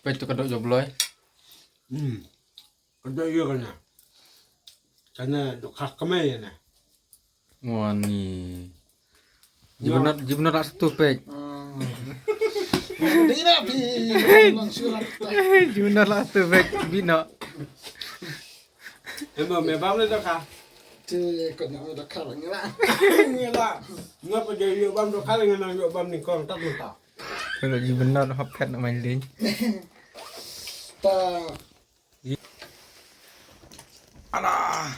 Apa itu kedok jobloy? Kedok iya kan ya. Karena dok kemai ya nah. Wah nih. Jibunat tak satu pek. Tidak bi. Jibunat lah satu pek bina. Emang memang itu kah? Cik, kau nak ada karang ni lah. Ngela. Ngapa jadi yuk bam dok kali ngan yuk bam ni kong tak lupa. Kalau jibunat hapet nak main lin. Tak. Alah.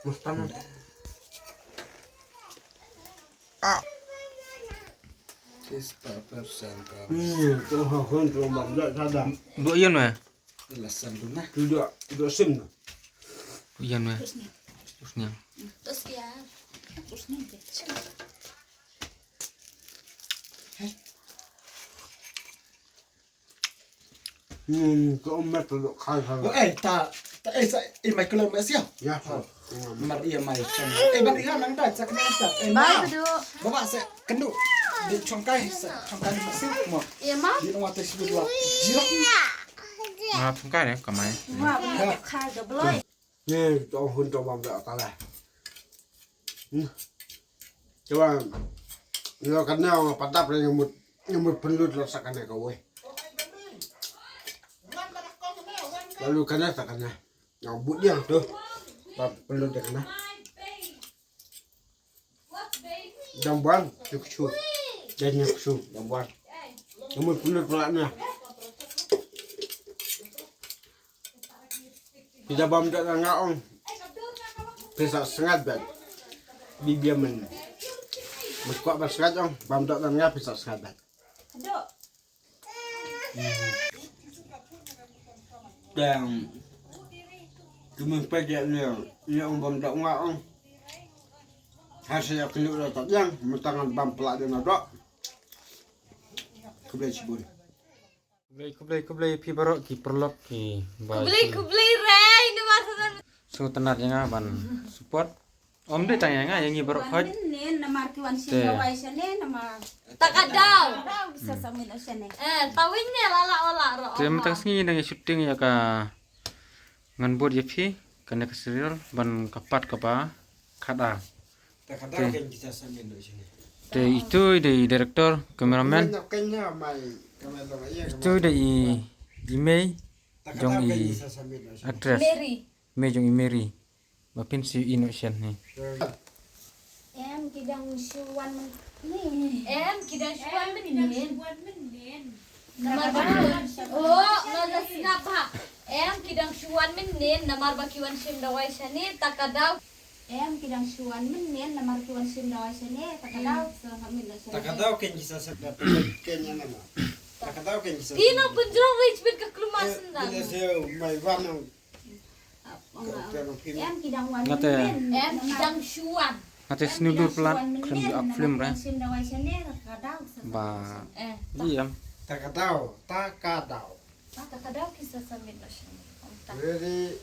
Mustan. Kista persen kau. Tuh hakun tuh bam dak sadam. Dua iyan mah. Ilasan tu nah. Duduk sim. Iyan mah. Terusnya. Terus ya, terus nanti. Kau umat tu dok kali Oh tak. Saya mai kelam Malaysia. Ya. Mar iya mai. Bang iya nang dah cak nang dah. Bye, Bedu. Bawa saya kenduk di congkai masih mau. Iya, Mam. Di rumah tes berdua. Jirak. Maaf kan ya kamai. Wah, bener khai jobloy. Ni tuh hun tuh bam dak kalah. Coba. Lo karena orang patap nyemut pendut rasakan kau weh. Lalu karena takkannya nyambut dia tuh. Bab pendut dia kena. Jambuan cukup. Jadinya kusu jambuan. Nyemut pendut pelaknya. Kita bam dak ngaong. Bisa sengat bet. Bibia men. Kuat bersengat ong. Bam dak ngah bisa sengat bet. Dan cuma pejak ni om bam dak ngaong. Hasil keluk dah tak yang mentangan bam pelak dia nak dok. Kebelah cibun. Kublai pi barok ki perlok ki. Kubli re, ini maksudnya. So tenar yang ban support. Om deh tanya nga yang barok hoj. Nen nama kiwan singa wai sene nama Takadaw. bisa sambil sene. Tawinnya lala ro. Dia mentang sengi nang syuting ya ka ngan buat ya pi kena keserial ban kapat kapa kada. Tak ada kan kita sambil di sini. Itu dari direktor kameramen. Kayaknya mai kamera iya. Itu dari email jong i sambil di sini. address. Mary. Me jong i Mary. Bapin si innocent ni. Em kidang suwan ni. Kidang syuan menin. Namar bakiwan. Oh, malas ngapa? Kidang syuan menin namar bakiwan sim dawai sani takadaw. Em kidang suwan nen nama kiwan sim dawai sene takadaw sambil sene. Tak ada kan kita sedap kayaknya nama. Tak ada kan kita. Tina penjrong wis bil ke kelumasan dah. Bila saya mai warna. Em kidang wan Ngate. Kidang syuan. Ate snudul pelan krem di up film ra. sim dawai sene takadaw. Ba. Eh, Diam. Tak ada. takadaw kisah sambil sani. Ready.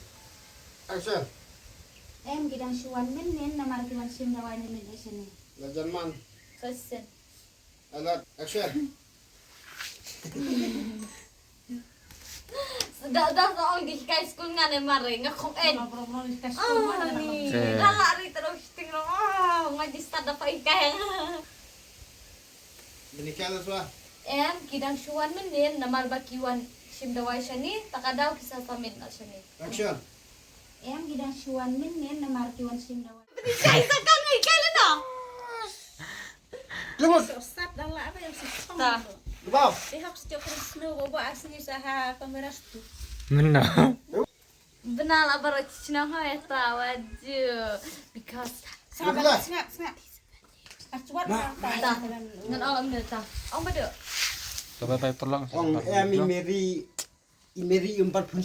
Action. Em kidang suwan nen nama kiwan sim dawai sene. Lajan man. Kesen. Alat action. Dah soal di high school nga ne mare nga kong en. Ni. Lala ri terus tingro. Ngaji stada pa ikay. Menikah lah. Kidang syuan menin namar bakiwan sim dawai sani takadaw kisah samit na sani. Action. Em kidang suwan nen nama kiwan sim dawai. Kay sa kang ikay na. Lumot. Sat dala apa yang sitong. Ta. Lepas. Pihak setiap Krisno bawa asli saha kamera tu. Menna. Benal abaro cina hoy ta waju because Lepas. Sengat. Acuan ta ngan alam ne ta. Ong bado. Coba tay tolong. Ong Mary 4 pun